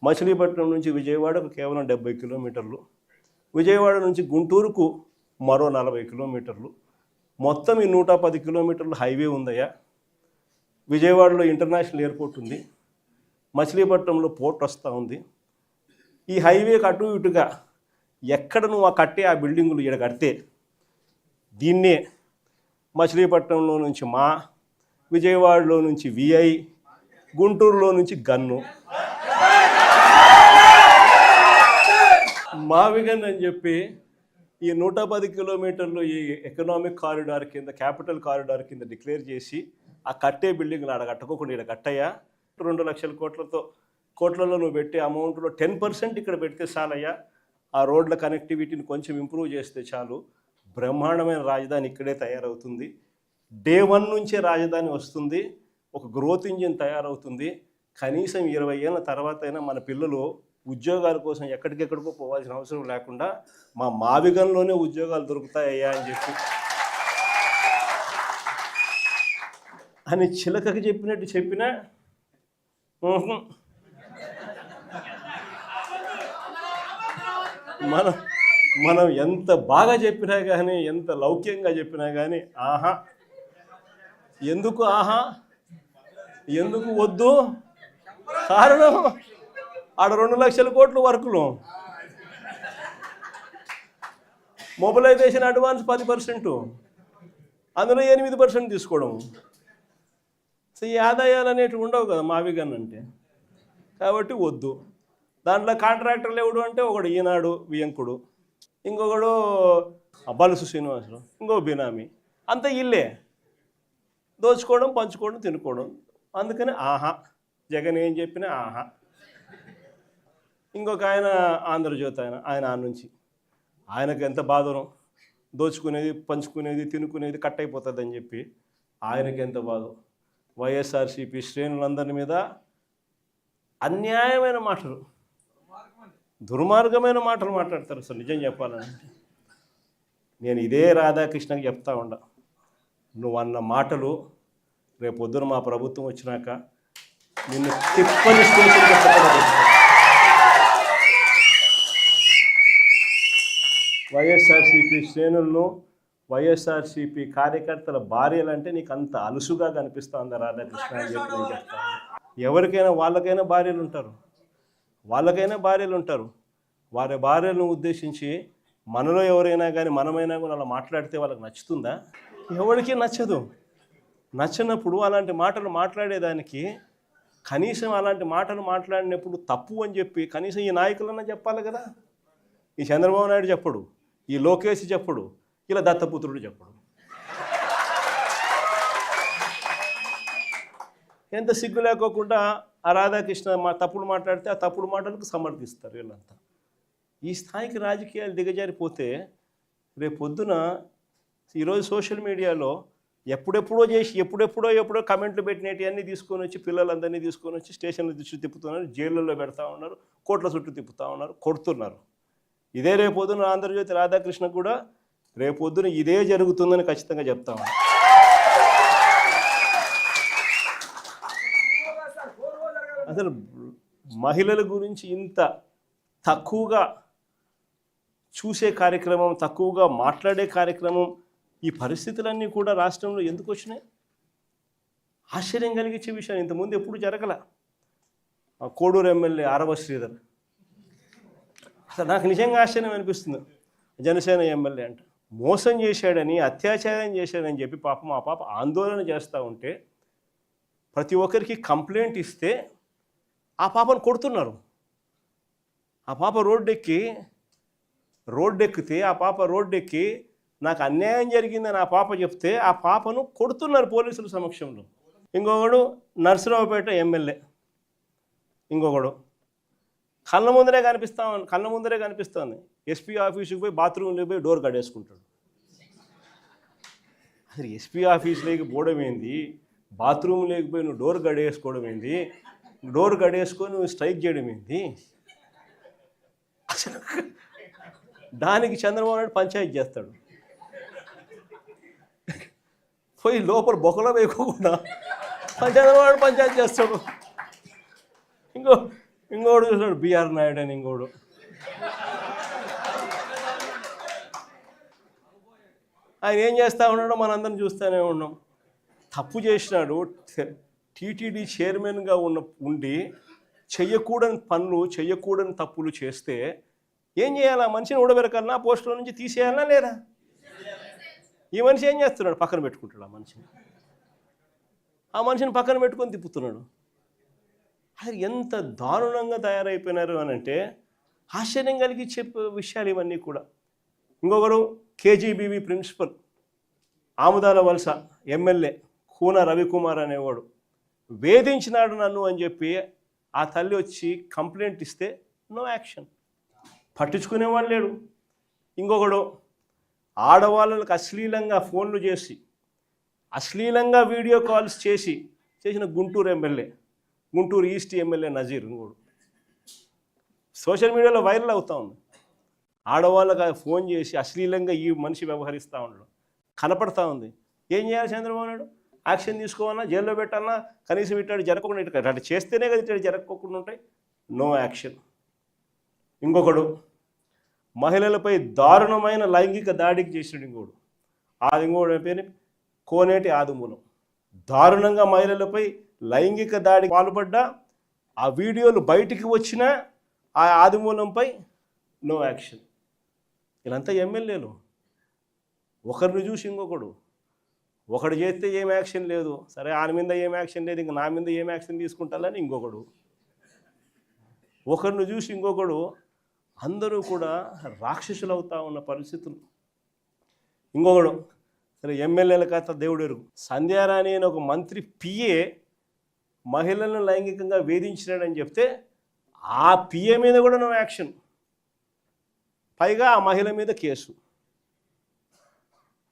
మచిలీపట్నం నుంచి విజయవాడకు కేవలం 70 కిలోమీటర్లు, విజయవాడ నుంచి గుంటూరుకు మరో 40 కిలోమీటర్లు, మొత్తం ఈ 110 కిలోమీటర్లు హైవే ఉందయ్యా. విజయవాడలో ఇంటర్నేషనల్ ఎయిర్పోర్ట్ ఉంది, మచిలీపట్నంలో పోర్ట్ వస్తూ ఉంది. ఈ హైవేకి అటు ఇటుగా ఎక్కడ నువ్వు కట్టే ఆ బిల్డింగులు ఇక్కడ కడితే దీన్నే మచిలీపట్నంలో నుంచి మా, విజయవాడలో నుంచి విఐ, గుంటూరులో నుంచి గన్ను, మావిగన్ అని చెప్పి ఈ 110 కిలోమీటర్లు ఈ ఎకనామిక్ కారిడార్ కింద, క్యాపిటల్ కారిడార్ కింద డిక్లేర్ చేసి ఆ కట్టే బిల్డింగ్లు ఆడ కట్టుకోకుండా ఇక్కడ కట్టయ్యా. 2 లక్షల కోట్లలో నువ్వు పెట్టే అమౌంట్లో 10% ఇక్కడ పెడితే చాలయ్యా. ఆ రోడ్ల కనెక్టివిటీని కొంచెం ఇంప్రూవ్ చేస్తే చాలు, బ్రహ్మాండమైన రాజధాని ఇక్కడే తయారవుతుంది. డే 1 నుంచే రాజధాని వస్తుంది, ఒక గ్రోత్ ఇంజిన్ తయారవుతుంది. కనీసం 20 ఏళ్ళ తర్వాత అయినా మన పిల్లలు ఉద్యోగాల కోసం ఎక్కడికెక్కడికో పోవాల్సిన అవసరం లేకుండా మా మావిగంలోనే ఉద్యోగాలు దొరుకుతాయ్యా అని చెప్పి అని చిలకకి చెప్పినట్టు చెప్పినా మనం ఎంత బాగా చెప్పినా కానీ, ఎంత లౌక్యంగా చెప్పినా కానీ ఆహా, ఎందుకు ఆహా, ఎందుకు వద్దు? కారణం ఆడ 2 లక్షల కోట్లు వర్కులు, మొబిలైజేషన్ అడ్వాన్స్ 10%, అందులో 8% తీసుకోవడం. సో ఈ ఆదాయాలు అనేటివి ఉండవు కదా మావిగన్ అంటే, కాబట్టి వద్దు. దాంట్లో కాంట్రాక్టర్లు ఎవడు అంటే ఒకడు ఈనాడు వియంకుడు, ఇంకొకడు బలుసు శ్రీనివాసరావు, ఇంకో బినామీ, అంతా ఇల్లే దోచుకోవడం, పంచుకోవడం, తినుకోవడం. అందుకని ఆహా, జగన్ ఏం చెప్పినా ఆహా. ఇంకొక ఆయన ఆంధ్రజ్యోతి ఆయన నుంచి ఆయనకు ఎంత బాధనో, దోచుకునేది, పంచుకునేది, తినుకునేది కట్ అయిపోతుందని చెప్పి ఆయనకి ఎంత బాధో. వైఎస్ఆర్సీపీ శ్రేణులందరి మీద అన్యాయమైన మాటలు, దుర్మార్గమైన మాటలు మాట్లాడతారు. అసలు నిజం చెప్పాలంటే నేను ఇదే రాధాకృష్ణకి చెప్తా ఉండా, నువ్వు అన్న మాటలు రేపొద్దున మా ప్రభుత్వం వచ్చినాక నిన్ను తిప్పని స్టేషన్ వైఎస్ఆర్సీపీ శ్రేణులను, వైఎస్ఆర్సీపీ కార్యకర్తల భార్యలంటే నీకు అంత అలుసుగా కనిపిస్తుందా రాధాకృష్ణ అని చెప్పి నేను చెప్తాను. ఎవరికైనా వాళ్ళకైనా భార్యలు ఉంటారు, వారి భార్యలను ఉద్దేశించి మనలో ఎవరైనా కానీ మనమైనా కూడా అలా మాట్లాడితే వాళ్ళకి నచ్చుతుందా? ఎవరికి నచ్చదు. నచ్చినప్పుడు అలాంటి మాటలు మాట్లాడేదానికి కనీసం అలాంటి మాటలు మాట్లాడినప్పుడు తప్పు అని చెప్పి కనీసం ఈ నాయకులన్నా చెప్పాలి కదా. ఈ చంద్రబాబు నాయుడు చెప్పడు, ఈ లోకేష్ చెప్పడు, ఇలా దత్తపుత్రుడు చెప్పడు. ఎంత సిగ్గు లేకోకుండా ఆ రాధాకృష్ణ తప్పుడు మాట్లాడితే ఆ తప్పుడు మాటలకు సమర్థిస్తారు వీళ్ళంతా. ఈ స్థాయికి రాజకీయాలు దిగజారిపోతే రేపు పొద్దున ఈరోజు సోషల్ మీడియాలో ఎప్పుడెప్పుడో కమెంట్లు పెట్టినవి అన్నీ తీసుకొని వచ్చి పిల్లలందరినీ తీసుకొని వచ్చి స్టేషన్ల చుట్టూ తిప్పుతున్నారు, జైళ్ళల్లో పెడతా ఉన్నారు, కోట్ల చుట్టూ తిప్పుతూ ఉన్నారు, కొడుతున్నారు. ఇదే రేపొద్దున ఆంధ్రజ్యోతి రాధాకృష్ణ కూడా రేపొద్దున ఇదే జరుగుతుందని ఖచ్చితంగా చెప్తాము. అసలు మహిళల గురించి ఇంత తక్కువగా చూసే కార్యక్రమం, తక్కువగా మాట్లాడే కార్యక్రమం, ఈ పరిస్థితులన్నీ కూడా రాష్ట్రంలో ఎందుకు వచ్చినాయి? ఆశ్చర్యం కలిగించే విషయం, ఇంతకుముందు ఎప్పుడు జరగల. కోడూరు ఎమ్మెల్యే ఆరవ శ్రీధర్, అసలు నాకు నిజంగా ఆశ్చర్యం అనిపిస్తుంది. జనసేన ఎమ్మెల్యే అంట మోసం చేశాడని, అత్యాచారం చేశాడని చెప్పి పాపం ఆ పాప ఆందోళన చేస్తూ ఉంటే ప్రతి ఒక్కరికి కంప్లైంట్ ఇస్తే ఆ పాపను కొడుతున్నారు. ఆ పాప రోడ్డెక్కితే ఆ పాప రోడ్డెక్కి నాకు అన్యాయం జరిగిందని ఆ పాప చెప్తే ఆ పాపను కొడుతున్నారు పోలీసుల సమక్షంలో. ఇంకొకడు నర్సరావుపేట ఎమ్మెల్యే, ఇంకొకడు కళ్ళ ముందరే కనిపిస్తుంది. ఎస్పీ ఆఫీసుకి పోయి బాత్రూంలోకి పోయి డోర్ కడేసుకుంటాడు. అసలు ఎస్పీ ఆఫీసులోకి పోవడం ఏంది, బాత్రూమ్ లేకపోయి నువ్వు డోర్ గడేసుకోవడం ఏంది, డోర్ గడేసుకొని నువ్వు స్ట్రైక్ చేయడం ఏంది? అసలు దానికి చంద్రబాబు నాయుడు పంచాయతీ చేస్తాడు. పోయి లోపల బొక్కలో వేయకుండా చంద్రబాబు నాయుడు పంచాయతీ చేస్తాడు. ఇంకోడు చూసాడు బిఆర్ నాయుడు అని ఇంకోడు. ఆయన ఏం చేస్తూ ఉన్నాడో మనందరం చూస్తూనే ఉన్నాం. తప్పు చేసినాడు. టీటీడీ చైర్మన్గా ఉండి చెయ్యకూడని పనులు చెయ్యకూడని తప్పులు చేస్తే ఏం చేయాలా? మనిషిని ఊడబెరకాలన్నా, పోస్టుల నుంచి తీసేయాలన్నా లేదా? ఈ మనిషి ఏం చేస్తున్నాడు? పక్కన పెట్టుకుంటాడు ఆ మనిషిని పక్కన పెట్టుకొని తిప్పుతున్నాడు. అది ఎంత దారుణంగా తయారైపోయినారు అని అంటే ఆశ్చర్యం కలిగి చెప్పే విషయాలు ఇవన్నీ కూడా. ఇంకొకరు కేజీబీవీ ప్రిన్సిపల్ ఆముదాల వలస ఎమ్మెల్యే కూన రవికుమార్ అనేవాడు వేధించినాడు నన్ను అని చెప్పి ఆ తల్లి వచ్చి కంప్లైంట్ ఇస్తే నో యాక్షన్, పట్టించుకునేవాడు లేడు. ఇంకొకడు ఆడవాళ్ళకి అశ్లీలంగా ఫోన్లు చేసి అశ్లీలంగా వీడియో కాల్స్ చేసిన Guntur MLA, Guntur east MLA Nazeer ఇంకోడు సోషల్ మీడియాలో వైరల్ అవుతూ ఉంది. ఆడవాళ్ళకి ఫోన్ చేసి అశ్లీలంగా ఈ మనిషి వ్యవహరిస్తూ ఉండడం కనపడతా ఉంది. ఏం చేయాలి చంద్రబాబు నాయుడు? యాక్షన్ తీసుకోవాలన్నా, జైల్లో పెట్టాలన్నా, కనీసం ఇట్లాంటి జరగకుండా అట్లా చేస్తేనే కదా ఇట్లాంటి జరగకుండా ఉంటాయి. No action. ఇంకొకడు మహిళలపై దారుణమైన లైంగిక దాడికి చేసాడు ఇంకోడు. ఇంకోడు పేరు కోనేటి ఆదిమూలం. దారుణంగా మహిళలపై లైంగిక దాడికి పాల్పడ్డా ఆ వీడియోలు బయటికి వచ్చినా ఆ ఆదిమూలంపై నో యాక్షన్. వీళ్ళంతా ఎమ్మెల్యేలు. ఒకరిని చూసి ఇంకొకడు, ఒకడు చేస్తే ఏం యాక్షన్ లేదు, సరే ఆయన మీద ఏం యాక్షన్ లేదు, ఇంక నా మీద ఏం యాక్షన్ తీసుకుంటారని ఇంకొకడు, ఒకరిని చూసి ఇంకొకడు. అందరూ కూడా రాక్షసులు అవుతా ఉన్న పరిస్థితులు. ఇంకొకడు సరే ఎమ్మెల్యేల కథ దేవుడు ఎరుగు. సంధ్యారాణి అని ఒక మంత్రి పిఏ మహిళలను లైంగికంగా వేధించినాడని చెప్తే ఆ పిఏ మీద కూడా నో యాక్షన్, పైగా ఆ మహిళ మీద కేసు.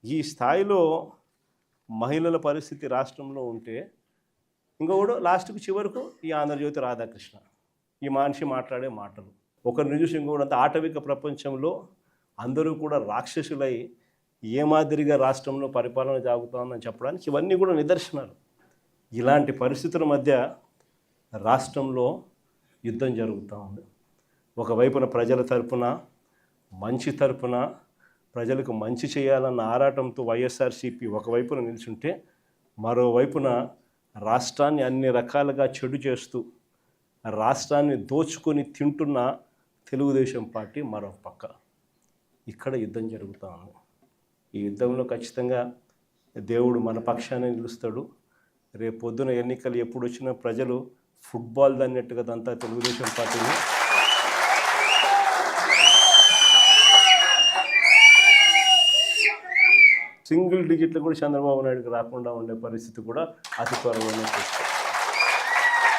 ఈ స్థాయిలో మహిళల పరిస్థితి రాష్ట్రంలో ఉంటే ఇంకొకడు లాస్ట్కు చివరకు ఈ ఆంధ్రజ్యోతి రాధాకృష్ణ ఈ మనిషి మాట్లాడే మాటలు. ఒకరిని చూసి ఇంకొకటి అంత ఆటవిక ప్రపంచంలో అందరూ కూడా రాక్షసులై ఏ మాదిరిగా రాష్ట్రంలో పరిపాలన సాగుతుందని చెప్పడానికి ఇవన్నీ కూడా నిదర్శనాలు. ఇలాంటి పరిస్థితుల మధ్య రాష్ట్రంలో యుద్ధం జరుగుతూ ఉంది. ఒకవైపున ప్రజల తరపున, మంచి తరపున, ప్రజలకు మంచి చేయాలన్న ఆరాటంతో వైఎస్ఆర్సీపీ ఒకవైపున నిల్చుంటే, మరోవైపున రాష్ట్రాన్ని అన్ని రకాలుగా చెడు చేస్తూ రాష్ట్రాన్ని దోచుకొని తింటున్న తెలుగుదేశం పార్టీ మరో పక్క. ఇక్కడ యుద్ధం జరుగుతూ ఉంది. ఈ యుద్ధంలో ఖచ్చితంగా దేవుడు మన పక్షాన్ని నిలుస్తాడు. రేపు పొద్దున ఎన్నికలు ఎప్పుడు వచ్చినా ప్రజలు ఫుట్బాల్ దన్నట్టుగా అంతా తెలుగుదేశం పార్టీని సింగిల్ డిజిట్లు కూడా చంద్రబాబు నాయుడుకి రాకుండా ఉండే పరిస్థితి కూడా అతి త్వరలోనే చూస్తాం.